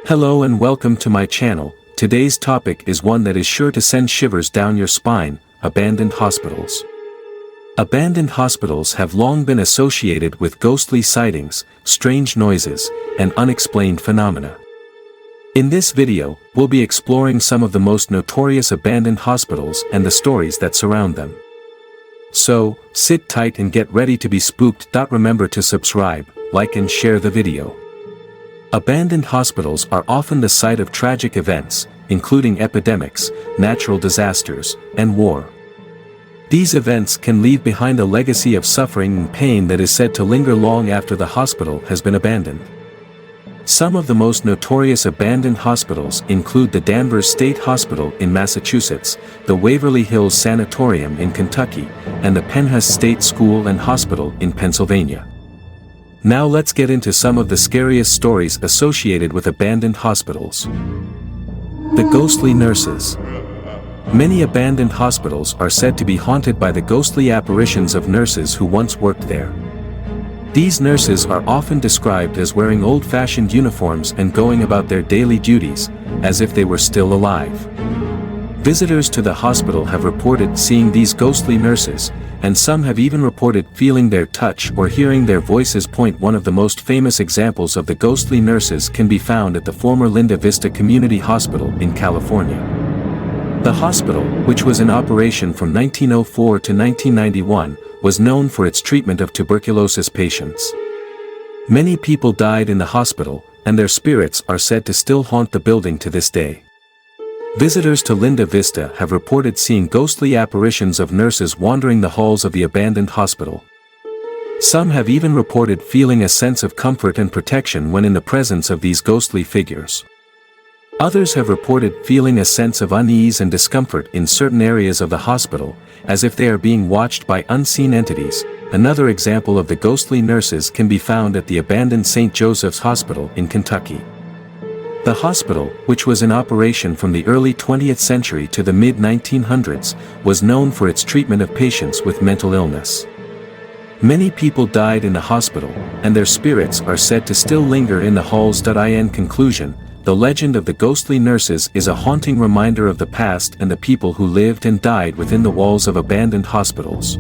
Hello and welcome to my channel. Today's topic is one that is sure to send shivers down your spine: abandoned hospitals. Abandoned hospitals have long been associated with ghostly sightings, strange noises, and unexplained phenomena. In this video, we'll be exploring some of the most notorious abandoned hospitals and the stories that surround them. So, sit tight and get ready to be spooked. Remember to subscribe, like and share the video. Abandoned hospitals are often the site of tragic events, including epidemics, natural disasters, and war. These events can leave behind a legacy of suffering and pain that is said to linger long after the hospital has been abandoned. Some of the most notorious abandoned hospitals include the Danvers State Hospital in Massachusetts, the Waverly Hills Sanatorium in Kentucky, and the Penhas State School and Hospital in Pennsylvania. Now let's get into some of the scariest stories associated with abandoned hospitals. The ghostly nurses. Many abandoned hospitals are said to be haunted by the ghostly apparitions of nurses who once worked there. These nurses are often described as wearing old-fashioned uniforms and going about their daily duties, as if they were still alive. Visitors to the hospital have reported seeing these ghostly nurses, and some have even reported feeling their touch or hearing their voices. One of the most famous examples of the ghostly nurses can be found at the former Linda Vista Community Hospital in California. The hospital, which was in operation from 1904 to 1991, was known for its treatment of tuberculosis patients. Many people died in the hospital, and their spirits are said to still haunt the building to this day. Visitors to Linda Vista have reported seeing ghostly apparitions of nurses wandering the halls of the abandoned hospital. Some have even reported feeling a sense of comfort and protection when in the presence of these ghostly figures. Others have reported feeling a sense of unease and discomfort in certain areas of the hospital, as if they are being watched by unseen entities. Another example of the ghostly nurses can be found at the abandoned St. Joseph's Hospital in Kentucky. The hospital, which was in operation from the early 20th century to the mid-1900s, was known for its treatment of patients with mental illness. Many people died in the hospital, and their spirits are said to still linger in the halls. In conclusion, the legend of the ghostly nurses is a haunting reminder of the past and the people who lived and died within the walls of abandoned hospitals.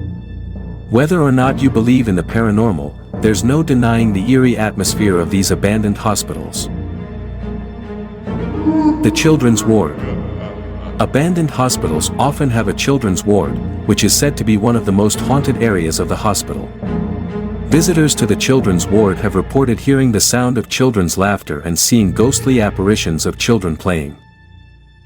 Whether or not you believe in the paranormal, there's no denying the eerie atmosphere of these abandoned hospitals. The children's ward. Abandoned hospitals often have a children's ward, which is said to be one of the most haunted areas of the hospital. Visitors to the children's ward have reported hearing the sound of children's laughter and seeing ghostly apparitions of children playing.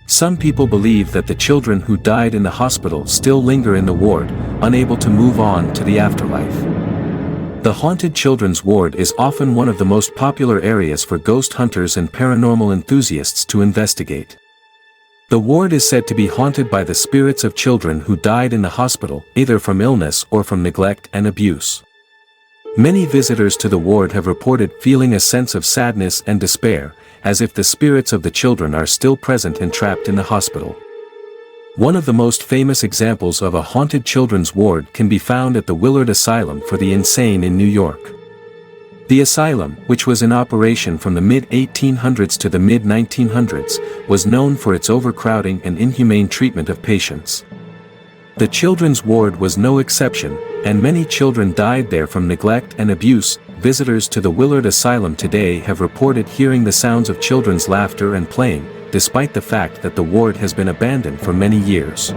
Some people believe that the children who died in the hospital still linger in the ward, unable to move on to the afterlife. The haunted children's ward is often one of the most popular areas for ghost hunters and paranormal enthusiasts to investigate. The ward is said to be haunted by the spirits of children who died in the hospital, either from illness or from neglect and abuse. Many visitors to the ward have reported feeling a sense of sadness and despair, as if the spirits of the children are still present and trapped in the hospital. One of the most famous examples of a haunted children's ward can be found at the Willard Asylum for the Insane in New York. The asylum, which was in operation from the mid-1800s to the mid-1900s, was known for its overcrowding and inhumane treatment of patients. The children's ward was no exception, and many children died there from neglect and abuse. Visitors to the Willard Asylum today have reported hearing the sounds of children's laughter and playing, despite the fact that the ward has been abandoned for many years.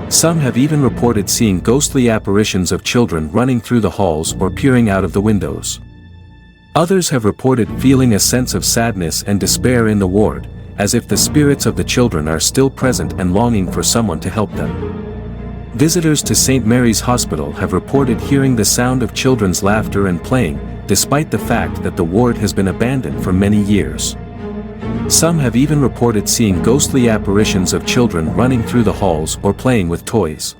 Some have even reported seeing ghostly apparitions of children running through the halls or peering out of the windows. Others have reported feeling a sense of sadness and despair in the ward, as if the spirits of the children are still present and longing for someone to help them. Visitors to St. Mary's Hospital have reported hearing the sound of children's laughter and playing, despite the fact that the ward has been abandoned for many years. Some have even reported seeing ghostly apparitions of children running through the halls or playing with toys.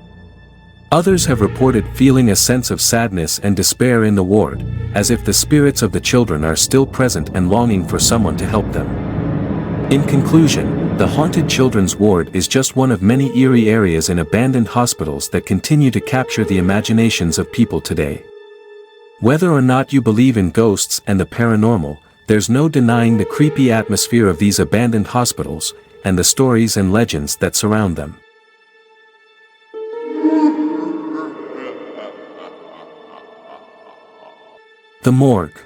Others have reported feeling a sense of sadness and despair in the ward, as if the spirits of the children are still present and longing for someone to help them. In conclusion, the haunted children's ward is just one of many eerie areas in abandoned hospitals that continue to capture the imaginations of people today. Whether or not you believe in ghosts and the paranormal, there's no denying the creepy atmosphere of these abandoned hospitals, and the stories and legends that surround them. The morgue.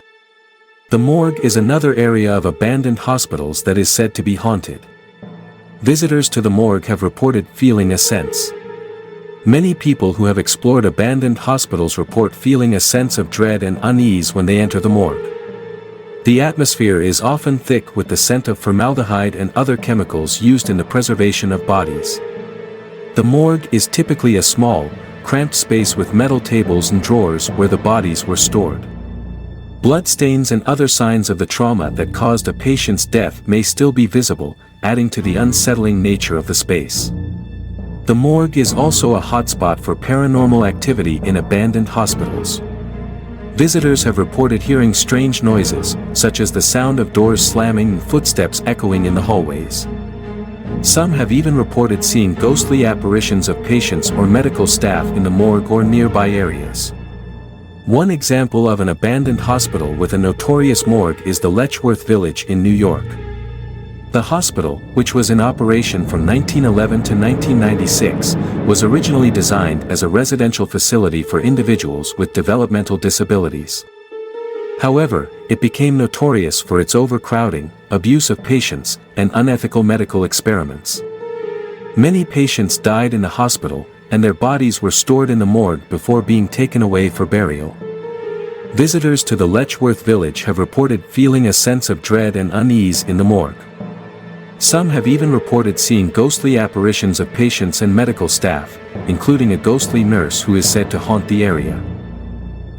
The morgue is another area of abandoned hospitals that is said to be haunted. Visitors to the morgue have reported feeling a sense. Many people who have explored abandoned hospitals report feeling a sense of dread and unease when they enter the morgue. The atmosphere is often thick with the scent of formaldehyde and other chemicals used in the preservation of bodies. The morgue is typically a small, cramped space with metal tables and drawers where the bodies were stored. Bloodstains and other signs of the trauma that caused a patient's death may still be visible, adding to the unsettling nature of the space. The morgue is also a hotspot for paranormal activity in abandoned hospitals. Visitors have reported hearing strange noises, such as the sound of doors slamming and footsteps echoing in the hallways. Some have even reported seeing ghostly apparitions of patients or medical staff in the morgue or nearby areas. One example of an abandoned hospital with a notorious morgue is the Letchworth Village in New York. The hospital, which was in operation from 1911 to 1996, was originally designed as a residential facility for individuals with developmental disabilities. However, it became notorious for its overcrowding, abuse of patients, and unethical medical experiments. Many patients died in the hospital, and their bodies were stored in the morgue before being taken away for burial. Visitors to the Letchworth Village have reported feeling a sense of dread and unease in the morgue. Some have even reported seeing ghostly apparitions of patients and medical staff, including a ghostly nurse who is said to haunt the area.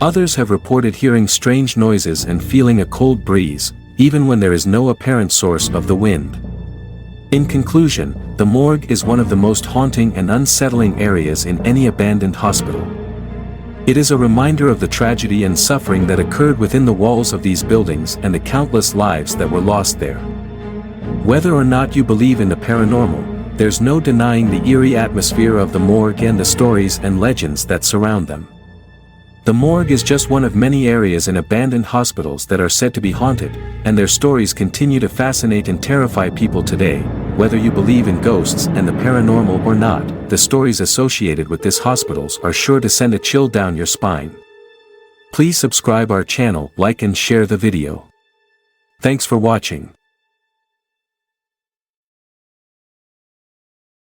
Others have reported hearing strange noises and feeling a cold breeze, even when there is no apparent source of the wind. In conclusion, the morgue is one of the most haunting and unsettling areas in any abandoned hospital. It is a reminder of the tragedy and suffering that occurred within the walls of these buildings and the countless lives that were lost there. Whether or not you believe in the paranormal, there's no denying the eerie atmosphere of the morgue and the stories and legends that surround them. The morgue is just one of many areas in abandoned hospitals that are said to be haunted, and their stories continue to fascinate and terrify people today. Whether you believe in ghosts and the paranormal or not, the stories associated with these hospitals are sure to send a chill down your spine. Please subscribe our channel, like and share the video. Thanks for watching.